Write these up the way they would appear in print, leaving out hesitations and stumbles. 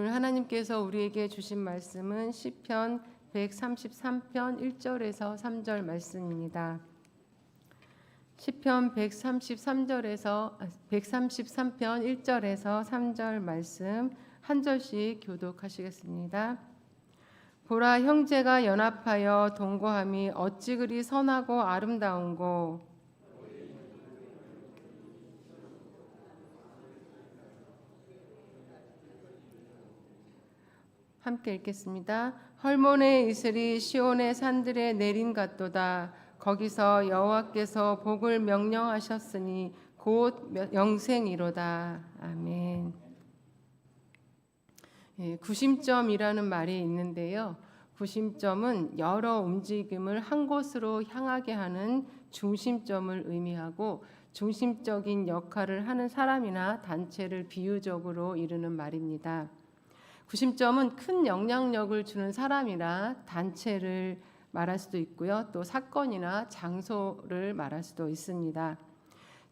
오늘 하나님께서 우리에게 주신 말씀은 시편 133편 1절에서 3절 말씀입니다. 시편 133편 1절에서 3절 말씀 한 절씩 교독하시겠습니다. 보라, 형제가 연합하여 동거함이 어찌 그리 선하고 아름다운고. 함께 읽겠습니다. 헐몬의 이슬이 시온의 산들에 내린 같도다. 거기서 여호와께서 복을 명령하셨으니 곧 영생이로다. 아멘. 구심점이라는 말이 있는데요. 구심점은 여러 움직임을 한 곳으로 향하게 하는 중심점을 의미하고 중심적인 역할을 하는 사람이나 단체를 비유적으로 이르는 말입니다. 구심점은 큰 영향력을 주는 사람이나 단체를 말할 수도 있고요. 또 사건이나 장소를 말할 수도 있습니다.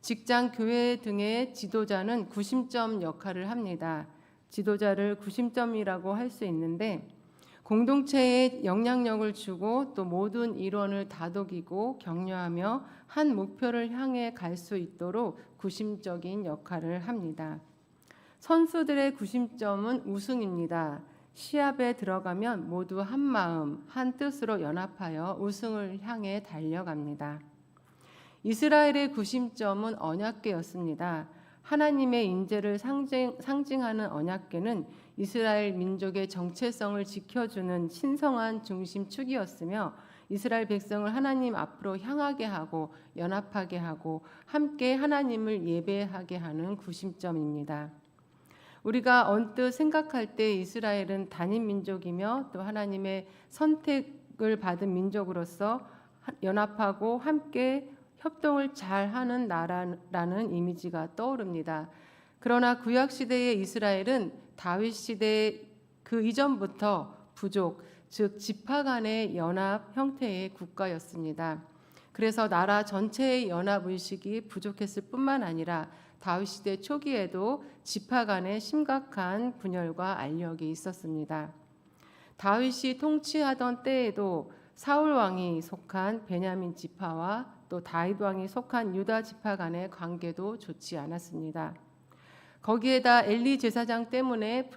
직장, 교회 등의 지도자는 구심점 역할을 합니다. 지도자를 구심점이라고 할 수 있는데 공동체에 영향력을 주고 또 모든 일원을 다독이고 격려하며 한 목표를 향해 갈 수 있도록 구심적인 역할을 합니다. 선수들의 구심점은 우승입니다. 시합에 들어가면 모두 한 마음, 한 뜻으로 연합하여 우승을 향해 달려갑니다. 이스라엘의 구심점은 언약궤였습니다. 하나님의 인재를 상징하는 언약궤는 이스라엘 민족의 정체성을 지켜주는 신성한 중심축이었으며 이스라엘 백성을 하나님 앞으로 향하게 하고 연합하게 하고 함께 하나님을 예배하게 하는 구심점입니다. 우리가 언뜻 생각할 때 이스라엘은 단임 민족이며 또 하나님의 선택을 받은 민족으로서 연합하고 함께 협동을 잘하는 나라라는 이미지가 떠오릅니다. 그러나 구약시대의 이스라엘은 다윗 시대 그 이전부터 부족, 즉 지파 간의 연합 형태의 국가였습니다. 그래서 나라 전체의 연합의식이 부족했을 뿐만 아니라 다윗 시대 초기에도 지파 간의 심각한 분열과 알력이 있었습니다. 다윗이 통치하던 때에도 사울 왕이 속한 베냐민 지파와 또 다윗 왕이 속한 유다 지파 간의 관계도 좋지 않았습니다. 거기에다 엘리 제사장 때문에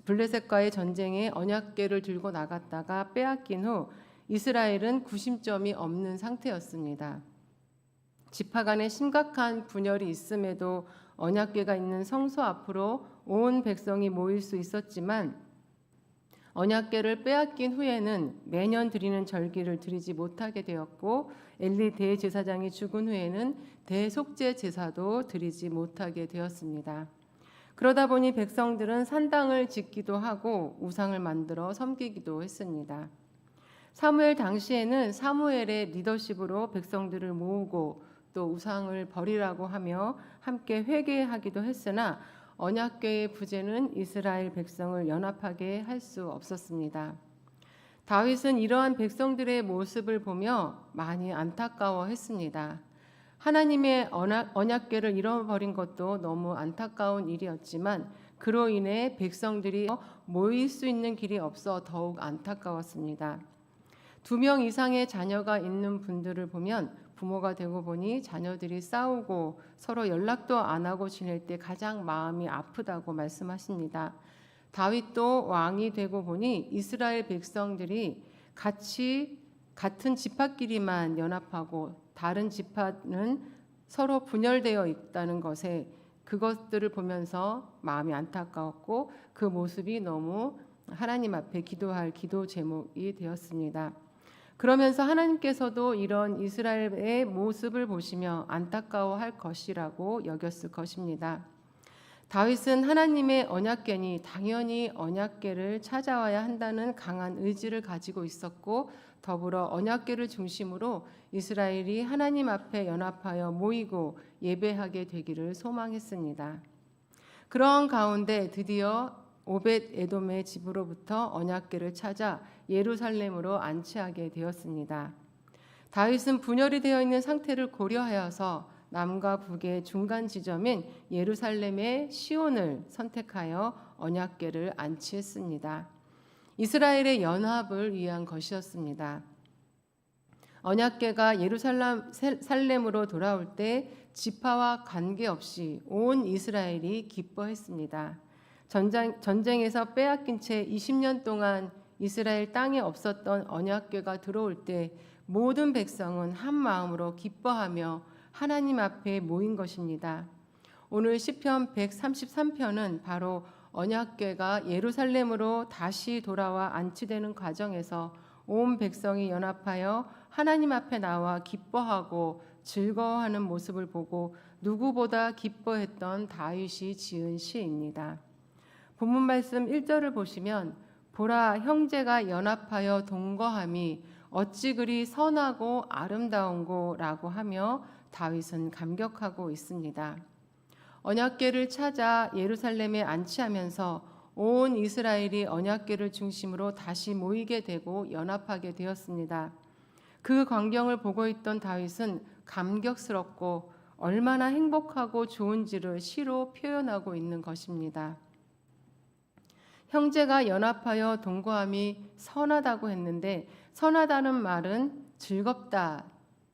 블레셋과의 전쟁에 언약궤를 들고 나갔다가 빼앗긴 후 이스라엘은 구심점이 없는 상태였습니다. 지파 간에 심각한 분열이 있음에도 언약궤가 있는 성소 앞으로 온 백성이 모일 수 있었지만 언약궤를 빼앗긴 후에는 매년 드리는 절기를 드리지 못하게 되었고 엘리 대제사장이 죽은 후에는 대속죄 제사도 드리지 못하게 되었습니다. 그러다 보니 백성들은 산당을 짓기도 하고 우상을 만들어 섬기기도 했습니다. 사무엘 당시에는 사무엘의 리더십으로 백성들을 모으고 또 우상을 버리라고 하며 함께 회개하기도 했으나 언약궤의 부재는 이스라엘 백성을 연합하게 할 수 없었습니다. 다윗은 이러한 백성들의 모습을 보며 많이 안타까워했습니다. 하나님의 언약궤를 잃어버린 것도 너무 안타까운 일이었지만 그로 인해 백성들이 모일 수 있는 길이 없어 더욱 안타까웠습니다. 2명 이상의 자녀가 있는 분들을 보면 부모가 되고 보니 자녀들이 싸우고 서로 연락도 안 하고 지낼 때 가장 마음이 아프다고 말씀하십니다. 다윗도 왕이 되고 보니 이스라엘 백성들이 같은 지파끼리만 연합하고 다른 지파는 서로 분열되어 있다는 것에 그것들을 보면서 마음이 안타까웠고 그 모습이 너무 하나님 앞에 기도할 기도 제목이 되었습니다. 그러면서 하나님께서도 이런 이스라엘의 모습을 보시며 안타까워할 것이라고 여겼을 것입니다. 다윗은 하나님의 언약궤니 당연히 언약궤를 찾아와야 한다는 강한 의지를 가지고 있었고 더불어 언약궤를 중심으로 이스라엘이 하나님 앞에 연합하여 모이고 예배하게 되기를 소망했습니다. 그런 가운데 드디어 오벳 에돔의 집으로부터 언약궤를 찾아 예루살렘으로 안치하게 되었습니다. 다윗은 분열이 되어 있는 상태를 고려하여서 남과 북의 중간 지점인 예루살렘의 시온을 선택하여 언약궤를 안치했습니다. 이스라엘의 연합을 위한 것이었습니다. 언약궤가 예루살렘으로 돌아올 때 지파와 관계없이 온 이스라엘이 기뻐했습니다. 전쟁에서 빼앗긴 채 20년 동안 이스라엘 땅에 없었던 언약궤가 들어올 때 모든 백성은 한 마음으로 기뻐하며 하나님 앞에 모인 것입니다. 오늘 시편 133편은 바로 언약궤가 예루살렘으로 다시 돌아와 안치되는 과정에서 온 백성이 연합하여 하나님 앞에 나와 기뻐하고 즐거워하는 모습을 보고 누구보다 기뻐했던 다윗이 지은 시입니다. 본문 말씀 1절을 보시면 보라 형제가 연합하여 동거함이 어찌 그리 선하고 아름다운고라고 하며 다윗은 감격하고 있습니다. 언약궤를 찾아 예루살렘에 안치하면서 온 이스라엘이 언약궤를 중심으로 다시 모이게 되고 연합하게 되었습니다. 그 광경을 보고 있던 다윗은 감격스럽고 얼마나 행복하고 좋은지를 시로 표현하고 있는 것입니다. 형제가 연합하여 동거함이 선하다고 했는데 선하다는 말은 즐겁다,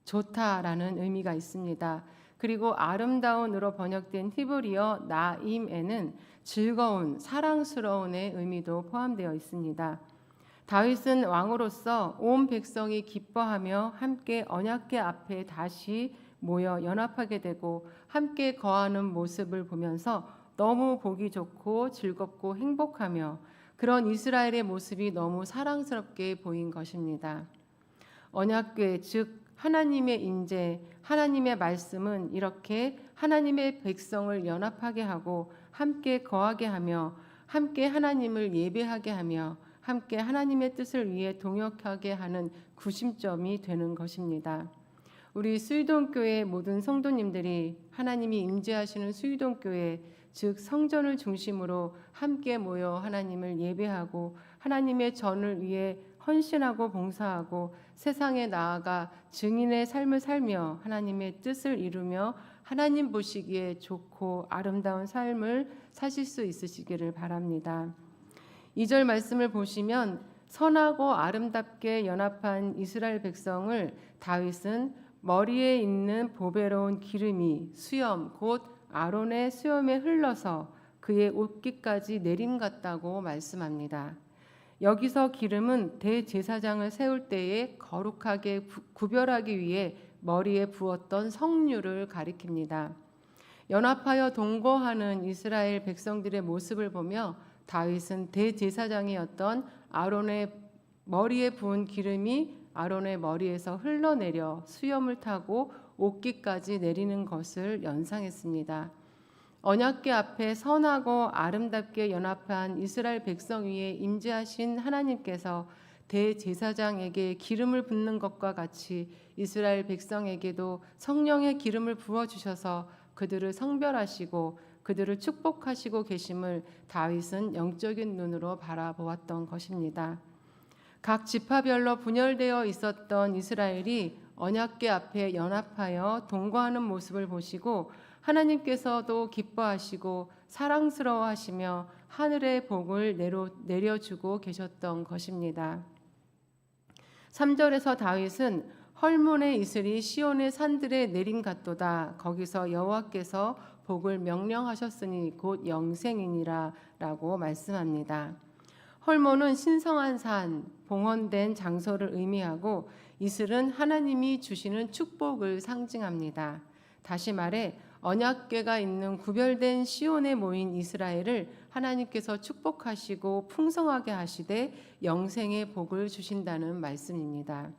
좋다라는 의미가 있습니다. 그리고 아름다운으로 번역된 히브리어 나임에는 즐거운, 사랑스러운의 의미도 포함되어 있습니다. 다윗은 왕으로서 온 백성이 기뻐하며 함께 언약궤 앞에 다시 모여 연합하게 되고 함께 거하는 모습을 보면서 너무 보기 좋고 즐겁고 행복하며 그런 이스라엘의 모습이 너무 사랑스럽게 보인 것입니다. 언약궤 즉 하나님의 임재, 하나님의 말씀은 이렇게 하나님의 백성을 연합하게 하고 함께 거하게 하며 함께 하나님을 예배하게 하며 함께 하나님의 뜻을 위해 동역하게 하는 구심점이 되는 것입니다. 우리 수유동교회 모든 성도님들이 하나님이 임재하시는 수유동교회 즉 성전을 중심으로 함께 모여 하나님을 예배하고 하나님의 전을 위해 헌신하고 봉사하고 세상에 나아가 증인의 삶을 살며 하나님의 뜻을 이루며 하나님 보시기에 좋고 아름다운 삶을 사실 수 있으시기를 바랍니다. 2절 말씀을 보시면 선하고 아름답게 연합한 이스라엘 백성을 다윗은 머리에 있는 보배로운 기름이 수염 곧 아론의 수염에 흘러서 그의 옷깃까지 내림 같다고 말씀합니다. 여기서 기름은 대제사장을 세울 때에 거룩하게 구별하기 위해 머리에 부었던 성류를 가리킵니다. 연합하여 동거하는 이스라엘 백성들의 모습을 보며 다윗은 대제사장이었던 아론의 머리에 부은 기름이 아론의 머리에서 흘러내려 수염을 타고 옷깃까지 내리는 것을 연상했습니다. 언약궤 앞에 선하고 아름답게 연합한 이스라엘 백성 위에 임재하신 하나님께서 대제사장에게 기름을 붓는 것과 같이 이스라엘 백성에게도 성령의 기름을 부어주셔서 그들을 성별하시고 그들을 축복하시고 계심을 다윗은 영적인 눈으로 바라보았던 것입니다. 각 지파별로 분열되어 있었던 이스라엘이 언약궤 앞에 연합하여 동거하는 모습을 보시고 하나님께서도 기뻐하시고 사랑스러워하시며 하늘의 복을 내려주고 계셨던 것입니다. 3절에서 다윗은 헐몬의 이슬이 시온의 산들에 내림 같도다. 거기서 여호와께서 복을 명령하셨으니 곧 영생이니라 라고 말씀합니다. 헐몬은 신성한 산, 봉헌된 장소를 의미하고 이슬은 하나님이 주시는 축복을 상징합니다. 다시 말해 언약궤가 있는 구별된 시온에 모인 이스라엘을 하나님께서 축복하시고 풍성하게 하시되 영생의 복을 주신다는 말씀입니다.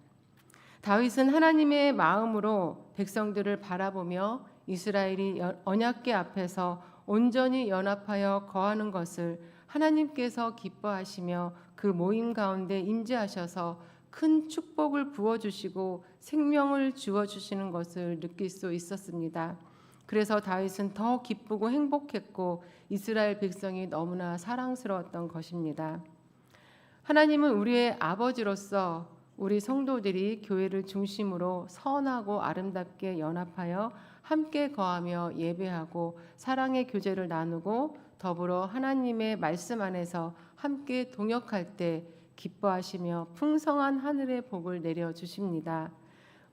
다윗은 하나님의 마음으로 백성들을 바라보며 이스라엘이 언약궤 앞에서 온전히 연합하여 거하는 것을 하나님께서 기뻐하시며 그 모임 가운데 임재하셔서 큰 축복을 부어주시고 생명을 주어주시는 것을 느낄 수 있었습니다. 그래서 다윗은 더 기쁘고 행복했고 이스라엘 백성이 너무나 사랑스러웠던 것입니다. 하나님은 우리의 아버지로서 우리 성도들이 교회를 중심으로 선하고 아름답게 연합하여 함께 거하며 예배하고 사랑의 교제를 나누고 더불어 하나님의 말씀 안에서 함께 동역할 때 기뻐하시며 풍성한 하늘의 복을 내려 주십니다.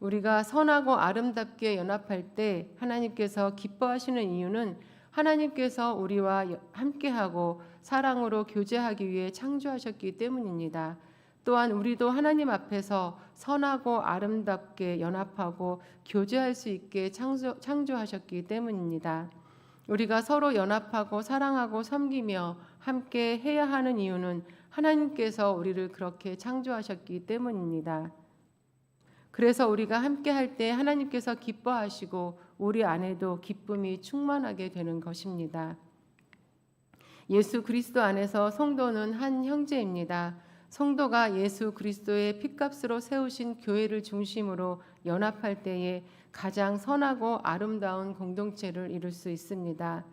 우리가 선하고 아름답게 연합할 때 하나님께서 기뻐하시는 이유는 하나님께서 우리와 함께하고 사랑으로 교제하기 위해 창조하셨기 때문입니다. 또한 우리도 하나님 앞에서 선하고 아름답게 연합하고 교제할 수 있게 창조하셨기 때문입니다. 우리가 서로 연합하고 사랑하고 섬기며 함께 해야 하는 이유는 하나님께서 우리를 그렇게 창조하셨기 때문입니다. 그래서 우리가 함께 할 때 하나님께서 기뻐하시고 우리 안에도 기쁨이 충만하게 되는 것입니다. 예수 그리스도 안에서 성도는 한 형제입니다. 성도가 예수 그리스도의 핏값으로 세우신 교회를 중심으로 연합할 때에 가장 선하고 아름다운 공동체를 이룰 수 있습니다.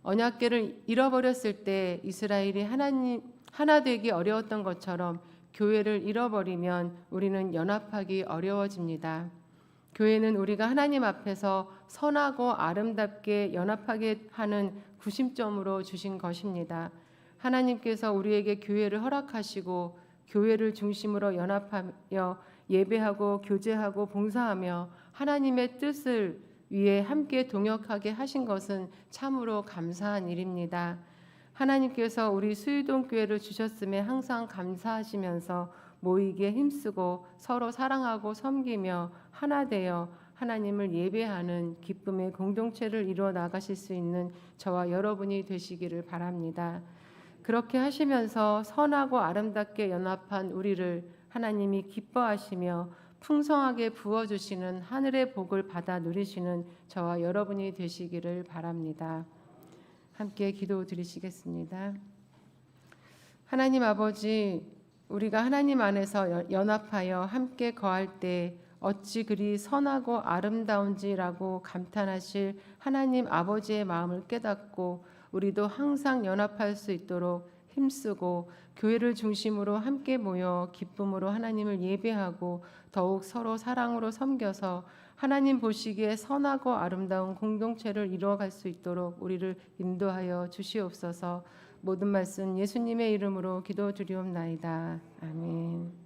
언약궤를 잃어버렸을 때 이스라엘이 하나 되기 어려웠던 것처럼 교회를 잃어버리면 우리는 연합하기 어려워집니다. 교회는 우리가 하나님 앞에서 선하고 아름답게 연합하게 하는 구심점으로 주신 것입니다. 하나님께서 우리에게 교회를 허락하시고 교회를 중심으로 연합하여 예배하고 교제하고 봉사하며 하나님의 뜻을 위해 함께 동역하게 하신 것은 참으로 감사한 일입니다. 하나님께서 우리 수유동 교회를 주셨음에 항상 감사하시면서 모이기에 힘쓰고 서로 사랑하고 섬기며 하나 되어 하나님을 예배하는 기쁨의 공동체를 이루어 나가실 수 있는 저와 여러분이 되시기를 바랍니다. 그렇게 하시면서 선하고 아름답게 연합한 우리를 하나님이 기뻐하시며 풍성하게 부어주시는 하늘의 복을 받아 누리시는 저와 여러분이 되시기를 바랍니다. 함께 기도 드리시겠습니다. 하나님 아버지, 우리가 하나님 안에서 연합하여 함께 거할 때 어찌 그리 선하고 아름다운지라고 감탄하실 하나님 아버지의 마음을 깨닫고 우리도 항상 연합할 수 있도록 힘쓰고 교회를 중심으로 함께 모여 기쁨으로 하나님을 예배하고 더욱 서로 사랑으로 섬겨서 하나님 보시기에 선하고 아름다운 공동체를 이루어갈 수 있도록 우리를 인도하여 주시옵소서. 모든 말씀 예수님의 이름으로 기도드리옵나이다. 아멘.